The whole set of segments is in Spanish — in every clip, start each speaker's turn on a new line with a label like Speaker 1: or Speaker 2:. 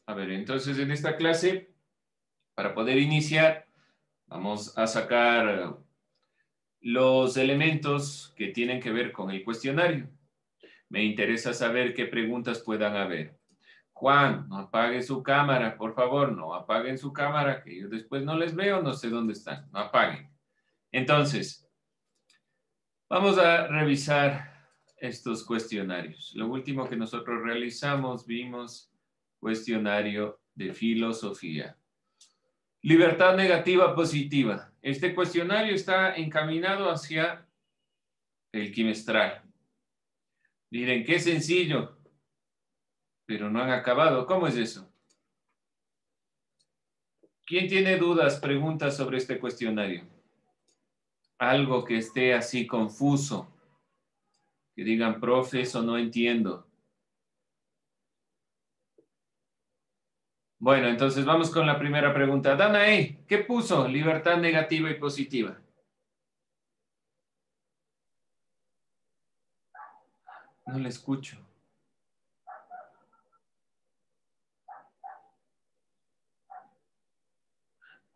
Speaker 1: A ver, entonces en esta clase, para poder iniciar, vamos a sacar los elementos que tienen que ver con el cuestionario. Me interesa saber qué preguntas puedan haber. Juan, no apague su cámara, por favor, no apaguen su cámara, que yo después no les veo, no sé dónde están, no apaguen. Entonces, vamos a revisar estos cuestionarios. Lo último que nosotros realizamos, vimos cuestionario de filosofía. Libertad negativa positiva. Este cuestionario está encaminado hacia el quimestral. Miren, qué sencillo, pero no han acabado. ¿Cómo es eso? ¿Quién tiene dudas, preguntas sobre este cuestionario? Algo que esté así confuso, que digan, profe, eso no entiendo. Bueno, entonces vamos con la primera pregunta. Danae, ¿qué puso? Libertad negativa y positiva. No le escucho.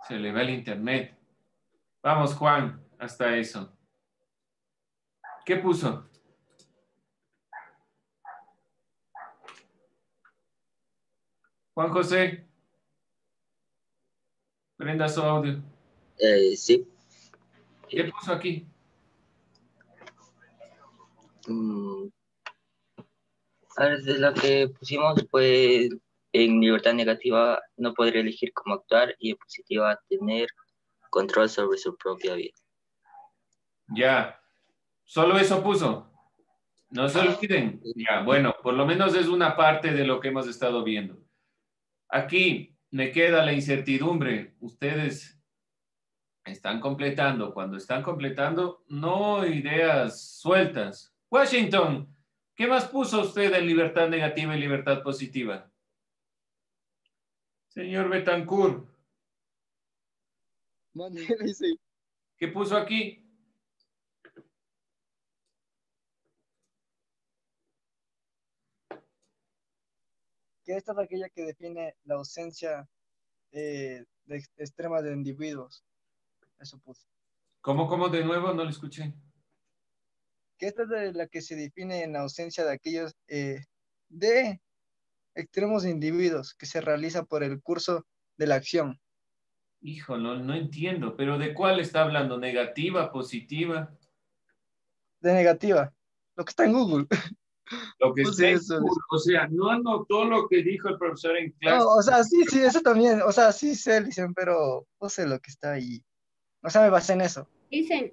Speaker 1: Se le va el internet. Vamos, Juan, hasta eso. ¿Qué puso? Juan José, prenda su audio.
Speaker 2: Sí.
Speaker 1: ¿Qué puso aquí?
Speaker 2: A ver, de lo que pusimos, pues en libertad negativa no podría elegir cómo actuar y en positiva tener control sobre su propia vida.
Speaker 1: Ya, solo eso puso. No se olviden. Ya, bueno, por lo menos es una parte de lo que hemos estado viendo. Aquí me queda la incertidumbre. Ustedes están completando. Cuando están completando, no ideas sueltas. Washington, ¿qué más puso usted en libertad negativa y libertad positiva? Señor Betancourt. ¿Qué puso aquí?
Speaker 3: Que esta es aquella que define la ausencia extrema de individuos. Eso puse.
Speaker 1: ¿Cómo de nuevo? No lo escuché.
Speaker 3: Que esta es de la que se define en la ausencia de aquellos de extremos de individuos que se realiza por el curso de la acción.
Speaker 1: Hijo, no entiendo, pero ¿de cuál está hablando? ¿Negativa, positiva?
Speaker 3: De negativa. Lo que está en Google.
Speaker 1: Lo que está
Speaker 3: Puse
Speaker 1: en
Speaker 3: eso.
Speaker 1: Google, o sea, no anotó lo que dijo el profesor en clase.
Speaker 3: No, o sea, sí, eso también. O sea, sí sé, dicen, pero puse lo que está ahí. O sea, me basé en eso.
Speaker 4: Dicen,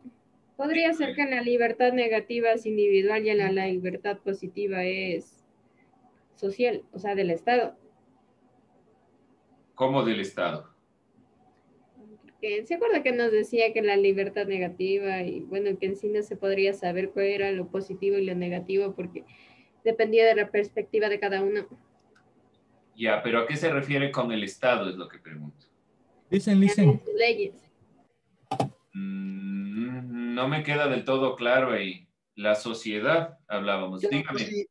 Speaker 4: podría ser que en la libertad negativa es individual y en la libertad positiva es social, o sea, del Estado.
Speaker 1: ¿Cómo del Estado?
Speaker 4: ¿Se acuerda que nos decía que la libertad negativa y bueno, que en sí no se podría saber cuál era lo positivo y lo negativo porque dependía de la perspectiva de cada uno?
Speaker 1: Ya, pero ¿a qué se refiere con el Estado? Es lo que pregunto.
Speaker 5: Listen.
Speaker 4: Sus leyes.
Speaker 1: No me queda del todo claro ahí. La sociedad, hablábamos. Dígame.
Speaker 3: Sí,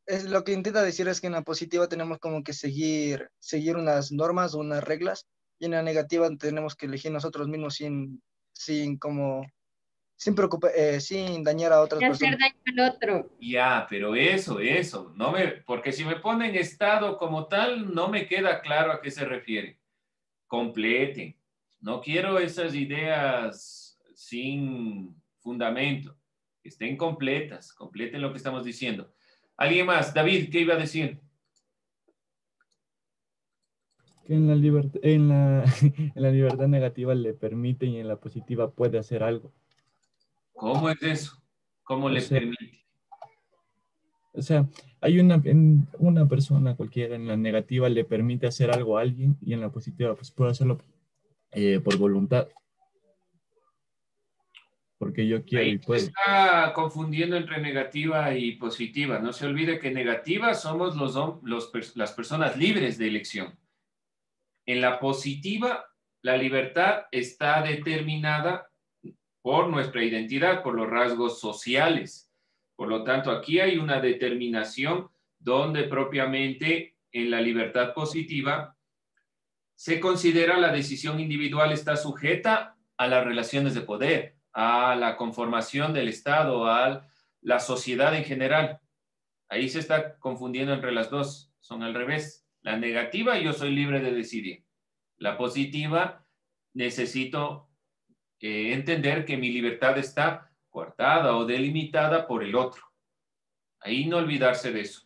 Speaker 3: es lo que intenta decir es que en la positiva tenemos como que seguir unas normas, unas reglas, y en la negativa tenemos que elegir nosotros mismos sin dañar a otras
Speaker 4: De hacer
Speaker 3: personas.
Speaker 4: daño al otro.
Speaker 1: Ya, pero eso, porque si me ponen Estado como tal, no me queda claro a qué se refiere. Completen. No quiero esas ideas sin fundamento. Que estén completas. Completen lo que estamos diciendo. ¿Alguien más? David, ¿qué iba a decir?
Speaker 5: Que en la libertad, en la libertad negativa le permite y en la positiva puede hacer algo.
Speaker 1: ¿Cómo es eso? ¿Cómo le permite?
Speaker 5: O sea, hay una persona cualquiera en la negativa le permite hacer algo a alguien y en la positiva pues puede hacerlo por voluntad. Porque yo quiero y puedo.
Speaker 1: Está confundiendo entre negativa y positiva. No se olvide que negativa somos las personas libres de elección. En la positiva, la libertad está determinada por nuestra identidad, por los rasgos sociales. Por lo tanto, aquí hay una determinación donde propiamente en la libertad positiva, se considera la decisión individual está sujeta a las relaciones de poder, a la conformación del Estado, a la sociedad en general. Ahí se está confundiendo entre las dos, son al revés. La negativa, yo soy libre de decidir. La positiva, necesito entender que mi libertad está coartada o delimitada por el otro. Ahí no olvidarse de eso.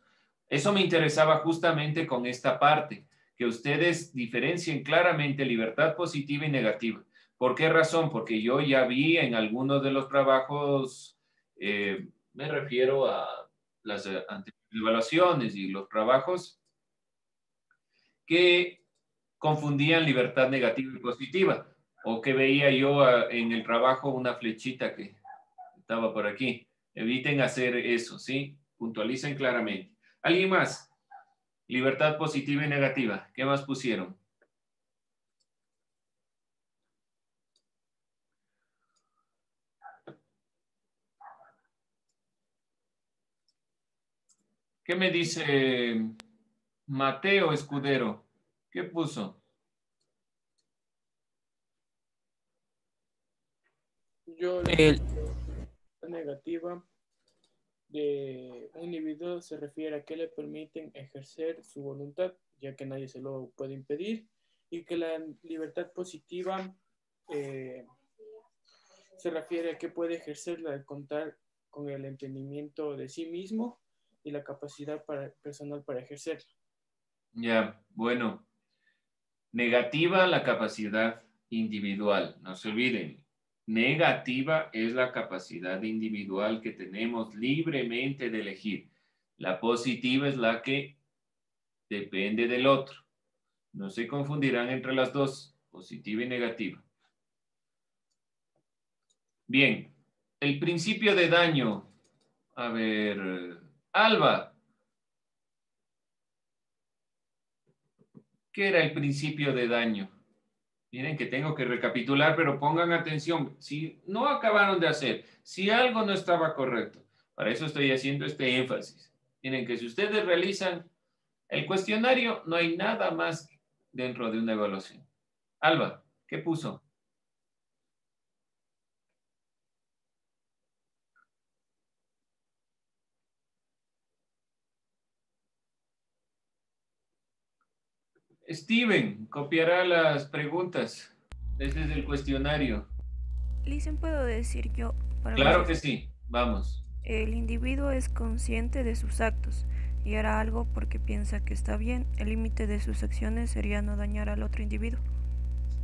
Speaker 1: Eso me interesaba justamente con esta parte, que ustedes diferencien claramente libertad positiva y negativa. ¿Por qué razón? Porque yo ya vi en algunos de los trabajos, me refiero a las evaluaciones y los trabajos que confundían libertad negativa y positiva, o que veía yo en el trabajo una flechita que estaba por aquí. Eviten hacer eso, ¿sí? Puntualicen claramente. ¿Alguien más? Libertad positiva y negativa. ¿Qué más pusieron? ¿Qué me dice Mateo Escudero? ¿Qué puso?
Speaker 6: Yo la negativa de un individuo se refiere a que le permiten ejercer su voluntad, ya que nadie se lo puede impedir, y que la libertad positiva se refiere a que puede ejercerla al contar con el entendimiento de sí mismo y la capacidad personal para ejercerla.
Speaker 1: Ya, bueno. Negativa, la capacidad individual. No se olviden. Negativa es la capacidad individual que tenemos libremente de elegir. La positiva es la que depende del otro. No se confundirán entre las dos, positiva y negativa. Bien, el principio de daño. A ver, Alba. ¿Qué era el principio de daño? Miren que tengo que recapitular, pero pongan atención. Si no acabaron de hacer, si algo no estaba correcto, para eso estoy haciendo este énfasis. Miren que si ustedes realizan el cuestionario, no hay nada más dentro de una evaluación. Alba, ¿qué puso? Steven, copiará las preguntas desde el cuestionario.
Speaker 7: Listen, ¿puedo decir yo?
Speaker 1: Claro que sí, vamos.
Speaker 7: El individuo es consciente de sus actos y hará algo porque piensa que está bien. El límite de sus acciones sería no dañar al otro individuo.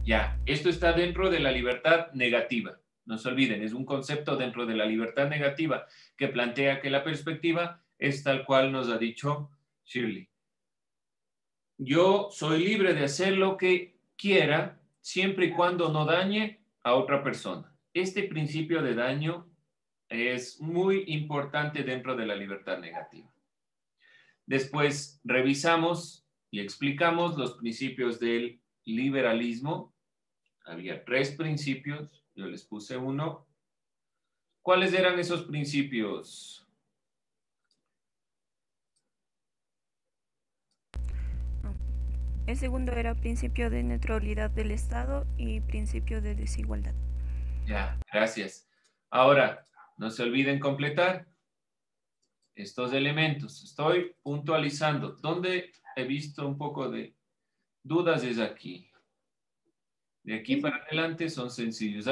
Speaker 1: Ya, esto está dentro de la libertad negativa. No se olviden, es un concepto dentro de la libertad negativa que plantea que la perspectiva es tal cual nos ha dicho Shirley. Yo soy libre de hacer lo que quiera siempre y cuando no dañe a otra persona. Este principio de daño es muy importante dentro de la libertad negativa. Después revisamos y explicamos los principios del liberalismo. Había 3 principios, yo les puse uno. ¿Cuáles eran esos principios?
Speaker 7: El segundo era principio de neutralidad del Estado y principio de desigualdad.
Speaker 1: Ya, gracias. Ahora, no se olviden completar estos elementos. Estoy puntualizando. ¿Dónde he visto un poco de dudas? Es aquí. De aquí para adelante son sencillos.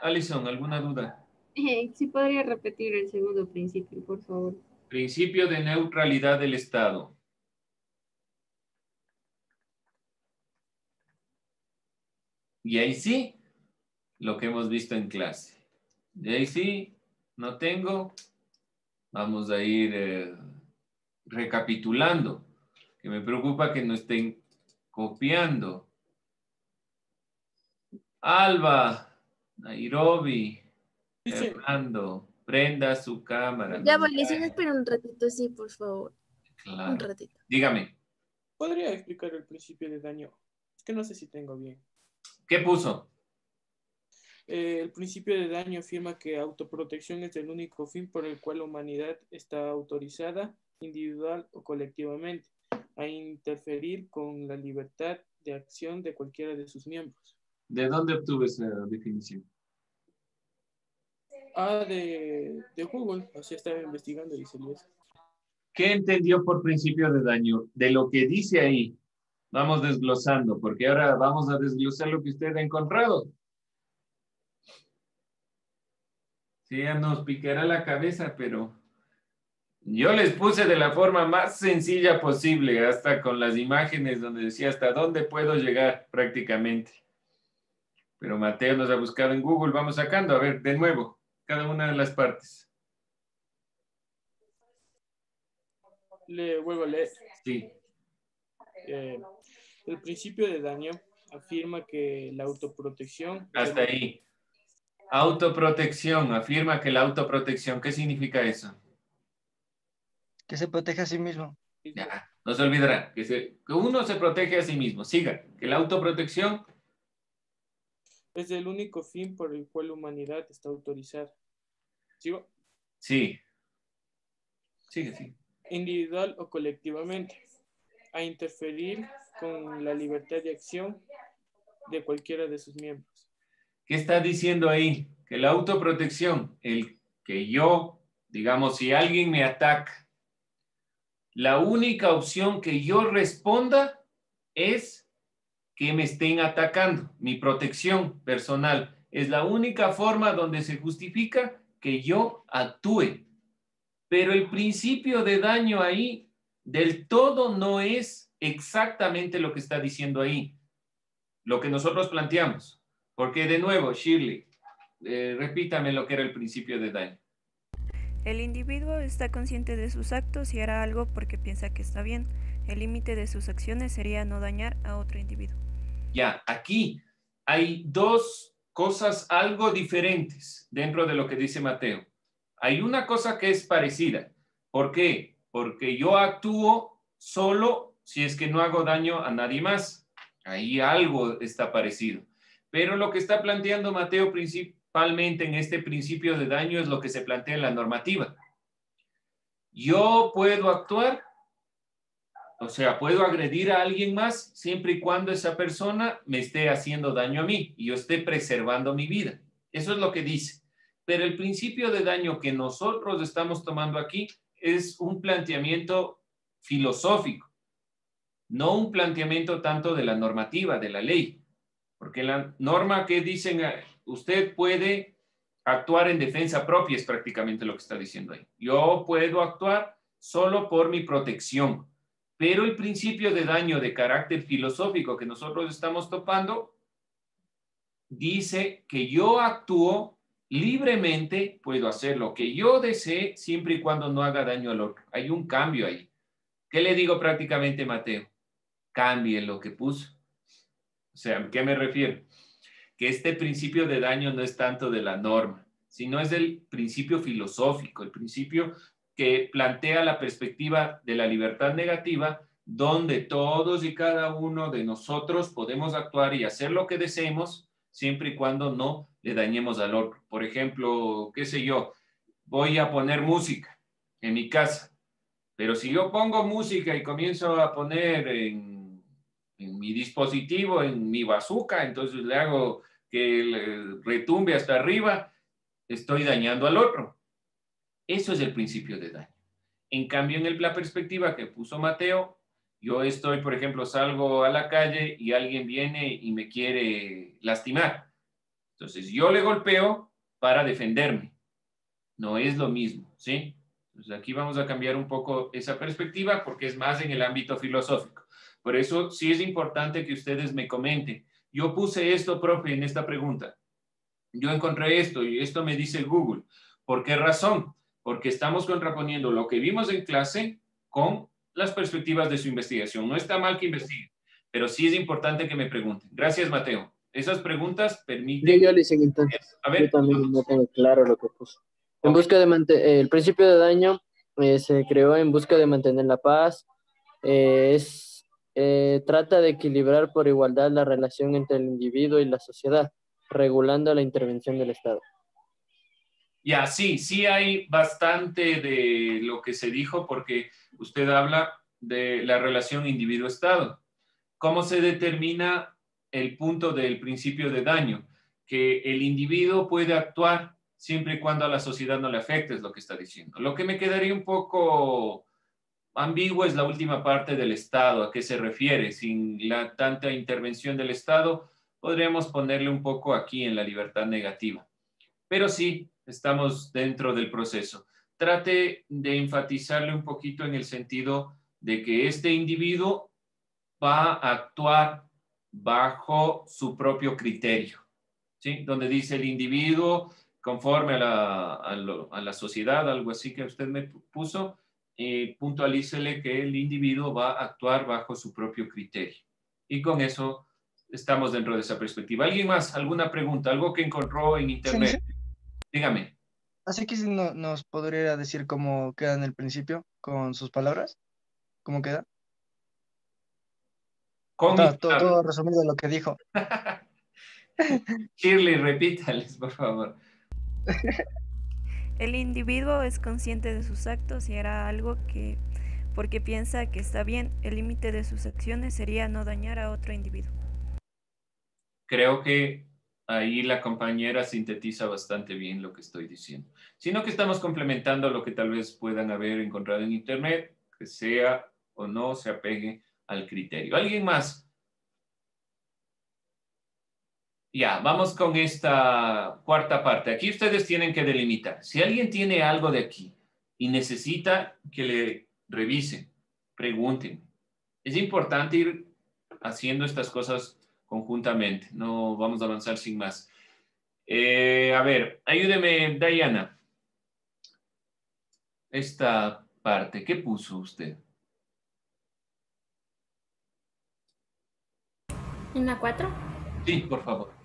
Speaker 1: Alison, ¿alguna duda?
Speaker 4: Sí, podría repetir el segundo principio, por favor.
Speaker 1: Principio de neutralidad del Estado. Y ahí sí, lo que hemos visto en clase. Y ahí sí, no tengo. Vamos a ir recapitulando. Que me preocupa que no estén copiando. Alba, Nairobi, Fernando, prenda su cámara.
Speaker 8: Ya, Valentina, espera un ratito, sí, por favor.
Speaker 1: Claro.
Speaker 8: Un ratito.
Speaker 1: Dígame.
Speaker 6: ¿Podría explicar el principio de daño? Es que no sé si tengo bien.
Speaker 1: ¿Qué puso?
Speaker 6: El principio de daño afirma que autoprotección es el único fin por el cual la humanidad está autorizada, individual o colectivamente. a interferir con la libertad de acción de cualquiera de sus miembros.
Speaker 1: ¿De dónde obtuve esa definición?
Speaker 6: De Google, así estaba investigando y salió eso.
Speaker 1: ¿Qué entendió por principio de daño? De lo que dice ahí, vamos desglosando, porque ahora vamos a desglosar lo que usted ha encontrado. Sí, ya nos picará la cabeza, pero yo les puse de la forma más sencilla posible, hasta con las imágenes donde decía hasta dónde puedo llegar prácticamente. Pero Mateo nos ha buscado en Google, vamos sacando, a ver, de nuevo, cada una de las partes.
Speaker 6: Le vuelvo a leer.
Speaker 1: Sí.
Speaker 6: El principio de daño afirma que la autoprotección...
Speaker 1: Hasta ahí. Autoprotección, afirma que la autoprotección, ¿qué significa eso?
Speaker 3: Que se proteja a sí mismo.
Speaker 1: Ya, no se olvidará, que uno se protege a sí mismo. Siga, que la autoprotección...
Speaker 6: es el único fin por el cual la humanidad está autorizada. ¿Sigo?
Speaker 1: Sí. Sigue, sí.
Speaker 6: Individual o colectivamente, a interferir con la libertad de acción de cualquiera de sus miembros.
Speaker 1: ¿Qué está diciendo ahí? Que la autoprotección, el que yo, digamos, si alguien me ataca, la única opción que yo responda es que me estén atacando. Mi protección personal es la única forma donde se justifica que yo actúe. Pero el principio de daño ahí del todo no es exactamente lo que está diciendo ahí, lo que nosotros planteamos. Porque de nuevo, Shirley, repítame lo que era el principio de daño.
Speaker 7: El individuo está consciente de sus actos y hará algo porque piensa que está bien. El límite de sus acciones sería no dañar a otro individuo.
Speaker 1: Ya, aquí hay dos cosas algo diferentes dentro de lo que dice Mateo. Hay una cosa que es parecida. ¿Por qué? Porque yo actúo solo si es que no hago daño a nadie más. Ahí algo está parecido. Pero lo que está planteando Mateo principalmente en este principio de daño es lo que se plantea en la normativa. Yo puedo actuar, o sea, puedo agredir a alguien más siempre y cuando esa persona me esté haciendo daño a mí y yo esté preservando mi vida. Eso es lo que dice. Pero el principio de daño que nosotros estamos tomando aquí es un planteamiento filosófico, no un planteamiento tanto de la normativa, de la ley. Porque la norma que dicen, usted puede actuar en defensa propia, es prácticamente lo que está diciendo ahí. Yo puedo actuar solo por mi protección. Pero el principio de daño de carácter filosófico que nosotros estamos topando dice que yo actúo libremente, puedo hacer lo que yo desee siempre y cuando no haga daño al otro. Hay un cambio ahí. ¿Qué le digo prácticamente, Mateo? Cambie lo que puso. O sea, ¿a qué me refiero? Que este principio de daño no es tanto de la norma, sino es del principio filosófico, el principio que plantea la perspectiva de la libertad negativa, donde todos y cada uno de nosotros podemos actuar y hacer lo que deseemos, siempre y cuando no le dañemos al otro. Por ejemplo, qué sé yo, voy a poner música en mi casa, pero si yo pongo música y comienzo a poner en mi dispositivo, en mi bazooka, entonces le hago que le retumbe hasta arriba, estoy dañando al otro. Eso es el principio de daño. En cambio, en la perspectiva que puso Mateo, yo estoy, por ejemplo, salgo a la calle y alguien viene y me quiere lastimar. Entonces, yo le golpeo para defenderme. No es lo mismo, ¿sí? Entonces, aquí vamos a cambiar un poco esa perspectiva porque es más en el ámbito filosófico. Por eso, sí es importante que ustedes me comenten. Yo puse esto, profe, en esta pregunta. Yo encontré esto y esto me dice Google. ¿Por qué razón? Porque estamos contraponiendo lo que vimos en clase con las perspectivas de su investigación. No está mal que investiguen, pero sí es importante que me pregunten. Gracias, Mateo. Esas preguntas permiten...
Speaker 9: Yo le hice entonces.
Speaker 1: A ver,
Speaker 9: yo también no tengo claro lo que puso. En
Speaker 1: Ok.
Speaker 9: busca de el principio de daño se creó en busca de mantener la paz. Trata de equilibrar por igualdad la relación entre el individuo y la sociedad, regulando la intervención del Estado.
Speaker 1: Ya, sí hay bastante de lo que se dijo porque usted habla de la relación individuo-estado. ¿Cómo se determina el punto del principio de daño? Que el individuo puede actuar siempre y cuando a la sociedad no le afecte, es lo que está diciendo. Lo que me quedaría un poco ambiguo es la última parte del Estado, ¿a qué se refiere? Sin la tanta intervención del Estado, podríamos ponerle un poco aquí en la libertad negativa. Pero sí, estamos dentro del proceso. Trate de enfatizarle un poquito en el sentido de que este individuo va a actuar bajo su propio criterio, ¿sí? Donde dice el individuo conforme a la sociedad, algo así que usted me puso, puntualícele que el individuo va a actuar bajo su propio criterio. Y con eso estamos dentro de esa perspectiva. ¿Alguien más? ¿Alguna pregunta? ¿Algo que encontró en internet? Dígame.
Speaker 3: Así que si nos podría decir cómo queda en el principio con sus palabras. ¿Cómo queda?
Speaker 1: Con
Speaker 3: Todo resumido lo que dijo.
Speaker 1: Shirley, repítales, por favor.
Speaker 7: El individuo es consciente de sus actos y hará algo porque piensa que está bien. El límite de sus acciones sería no dañar a otro individuo.
Speaker 1: Creo que ahí la compañera sintetiza bastante bien lo que estoy diciendo. Sino que estamos complementando lo que tal vez puedan haber encontrado en internet, que sea o no se apegue al criterio. ¿Alguien más? Ya, vamos con esta cuarta parte. Aquí ustedes tienen que delimitar. Si alguien tiene algo de aquí y necesita que le revisen, pregunten. Es importante ir haciendo estas cosas conjuntamente. No vamos a avanzar sin más. A ver, ayúdeme, Diana. Esta parte, ¿qué puso usted?
Speaker 8: ¿En la 4?
Speaker 1: Sí, por favor.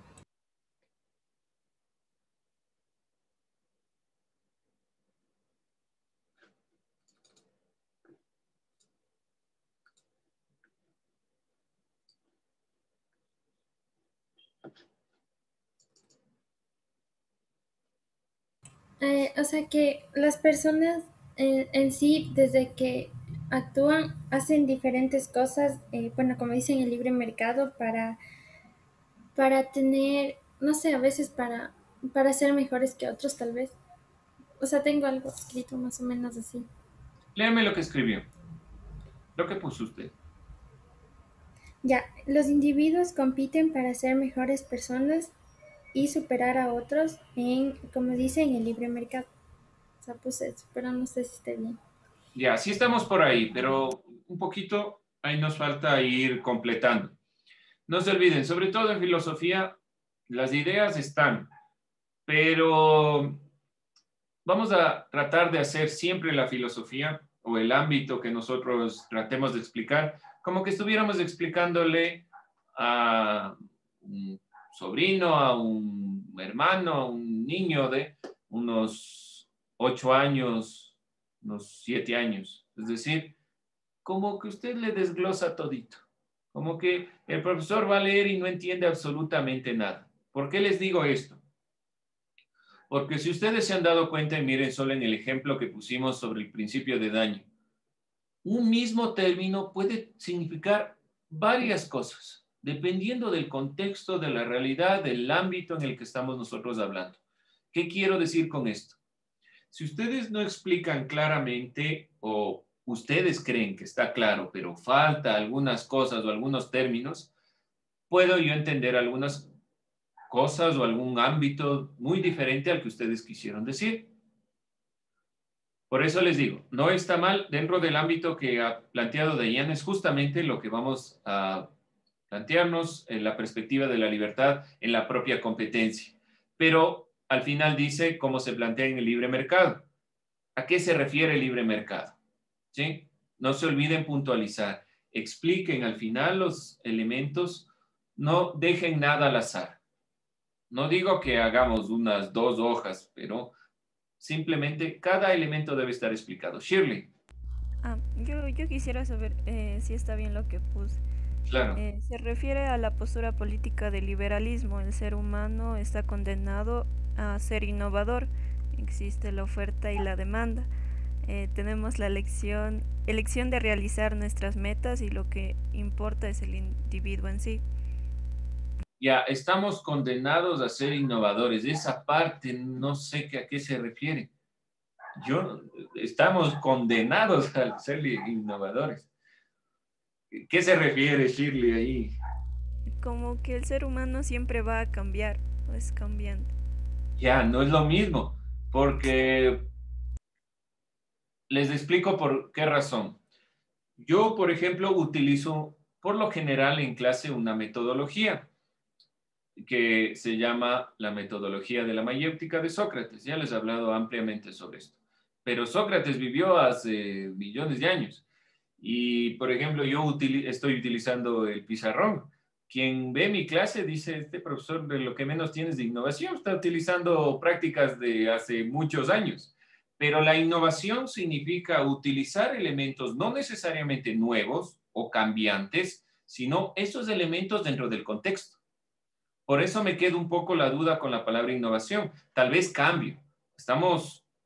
Speaker 8: O sea que las personas en sí, desde que actúan, hacen diferentes cosas, bueno, como dicen, el libre mercado para tener, no sé, a veces para ser mejores que otros, tal vez. O sea, tengo algo escrito más o menos así.
Speaker 1: Léame lo que escribió. Lo que puso usted.
Speaker 8: Ya, los individuos compiten para ser mejores personas y superar a otros en, como dicen, el libre mercado. O sea, puse eso, pero no sé si esté bien.
Speaker 1: Ya, sí estamos por ahí, pero un poquito ahí nos falta ir completando. No se olviden, sobre todo en filosofía, las ideas están, pero vamos a tratar de hacer siempre la filosofía o el ámbito que nosotros tratemos de explicar, como que estuviéramos explicándole a un sobrino, a un hermano, a un niño de unos 8 años, unos 7 años. Es decir, como que usted le desglosa todito. Como que el profesor va a leer y no entiende absolutamente nada. ¿Por qué les digo esto? Porque si ustedes se han dado cuenta, y miren solo en el ejemplo que pusimos sobre el principio de daño, un mismo término puede significar varias cosas, dependiendo del contexto, de la realidad, del ámbito en el que estamos nosotros hablando. ¿Qué quiero decir con esto? Si ustedes no explican claramente o ustedes creen que está claro, pero falta algunas cosas o algunos términos, puedo yo entender algunas cosas o algún ámbito muy diferente al que ustedes quisieron decir. Por eso les digo, no está mal dentro del ámbito que ha planteado Diana, es justamente lo que vamos a plantearnos en la perspectiva de la libertad en la propia competencia. Pero al final dice cómo se plantea en el libre mercado. ¿A qué se refiere el libre mercado? ¿Sí? No se olviden puntualizar. Expliquen al final los elementos. No dejen nada al azar. No digo que hagamos unas 2 hojas, pero simplemente cada elemento debe estar explicado. Shirley.
Speaker 7: Yo quisiera saber si está bien lo que puse.
Speaker 1: Claro.
Speaker 7: Se refiere a la postura política del liberalismo. El ser humano está condenado a ser innovador. Existe la oferta y la demanda. tenemos la elección de realizar nuestras metas y lo que importa es el individuo en sí.
Speaker 1: Ya, estamos condenados a ser innovadores. Esa parte no sé a qué se refiere. Estamos condenados a ser innovadores. ¿Qué se refiere, Shirley, ahí?
Speaker 7: Como que el ser humano siempre va a cambiar, o es cambiante.
Speaker 1: Ya, no es lo mismo, porque les explico por qué razón. Yo, por ejemplo, utilizo por lo general en clase una metodología que se llama la metodología de la mayéutica de Sócrates. Ya les he hablado ampliamente sobre esto. Pero Sócrates vivió hace millones de años. Y, por ejemplo, yo estoy utilizando el pizarrón. Quien ve mi clase dice, este profesor de lo que menos tiene es de innovación, está utilizando prácticas de hace muchos años. Pero la innovación significa utilizar elementos no necesariamente nuevos o cambiantes, sino esos elementos dentro del contexto. Por eso me queda un poco la duda con la palabra innovación. Tal vez cambio.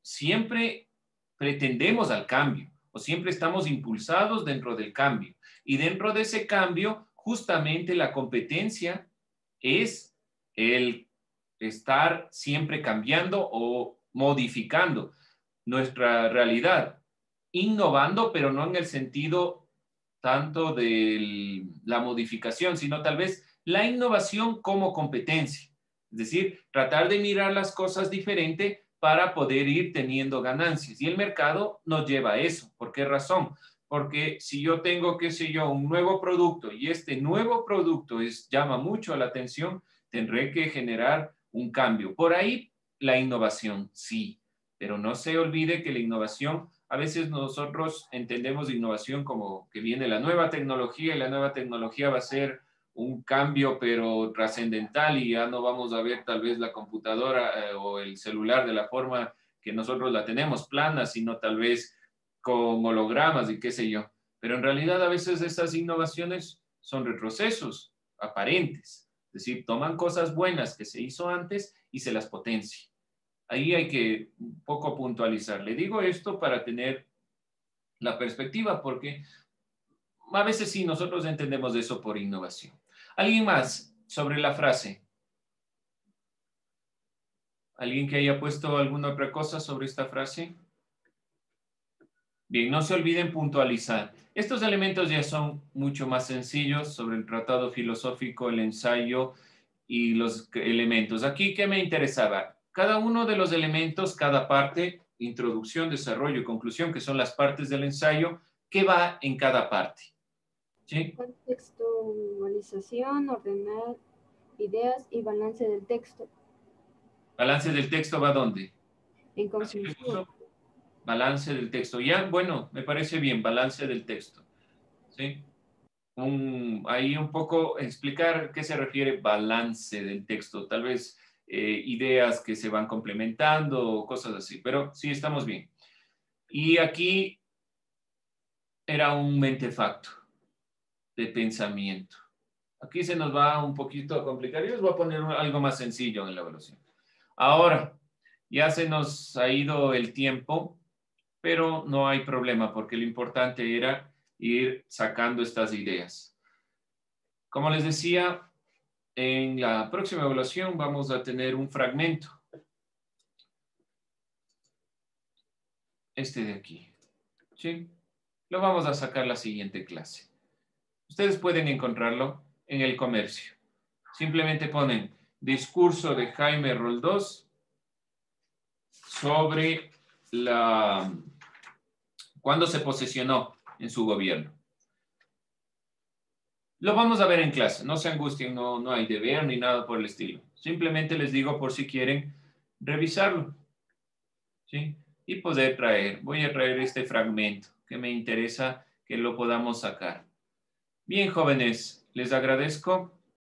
Speaker 1: Siempre pretendemos al cambio o siempre estamos impulsados dentro del cambio. Y dentro de ese cambio, justamente la competencia es el estar siempre cambiando o modificando nuestra realidad, innovando, pero no en el sentido tanto de la modificación, sino tal vez la innovación como competencia. Es decir, tratar de mirar las cosas diferente para poder ir teniendo ganancias. Y el mercado nos lleva a eso. ¿Por qué razón? Porque si yo tengo, qué sé yo, un nuevo producto y este nuevo producto llama mucho la atención, tendré que generar un cambio. Por ahí la innovación, sí. Pero no se olvide que la innovación, a veces nosotros entendemos innovación como que viene la nueva tecnología y la nueva tecnología va a ser un cambio pero trascendental y ya no vamos a ver tal vez la computadora o el celular de la forma que nosotros la tenemos, plana, sino tal vez con hologramas y qué sé yo. Pero en realidad a veces estas innovaciones son retrocesos aparentes, es decir, toman cosas buenas que se hizo antes y se las potencia. Ahí hay que un poco puntualizar. Le digo esto para tener la perspectiva, porque a veces sí nosotros entendemos eso por innovación. ¿Alguien más sobre la frase? ¿Alguien que haya puesto alguna otra cosa sobre esta frase? Bien, no se olviden puntualizar. Estos elementos ya son mucho más sencillos sobre el tratado filosófico, el ensayo y los elementos. Aquí, ¿qué me interesaba? Cada uno de los elementos, cada parte, introducción, desarrollo y conclusión, que son las partes del ensayo, ¿qué va en cada parte? ¿Sí?
Speaker 4: Contextualización, ordenar ideas y balance del texto.
Speaker 1: ¿Balance del texto va dónde?
Speaker 4: En conclusión.
Speaker 1: Balance del texto. Ya, bueno, me parece bien, balance del texto. ¿Sí? Ahí un poco explicar qué se refiere balance del texto. Tal vez ideas que se van complementando o cosas así, pero sí estamos bien. Y aquí era un mentefacto de pensamiento. Aquí se nos va un poquito a complicar. Yo les voy a poner algo más sencillo en la evaluación. Ahora, ya se nos ha ido el tiempo, pero no hay problema porque lo importante era ir sacando estas ideas. Como les decía, en la próxima evaluación vamos a tener un fragmento. Este de aquí. ¿Sí? Lo vamos a sacar la siguiente clase. Ustedes pueden encontrarlo en el comercio. Simplemente ponen discurso de Jaime Roldós sobre cuándo se posesionó en su gobierno. Lo vamos a ver en clase, no se angustien, no hay deber ni nada por el estilo. Simplemente les digo por si quieren revisarlo, ¿sí? Y poder voy a traer este fragmento que me interesa que lo podamos sacar. Bien, jóvenes, les agradezco.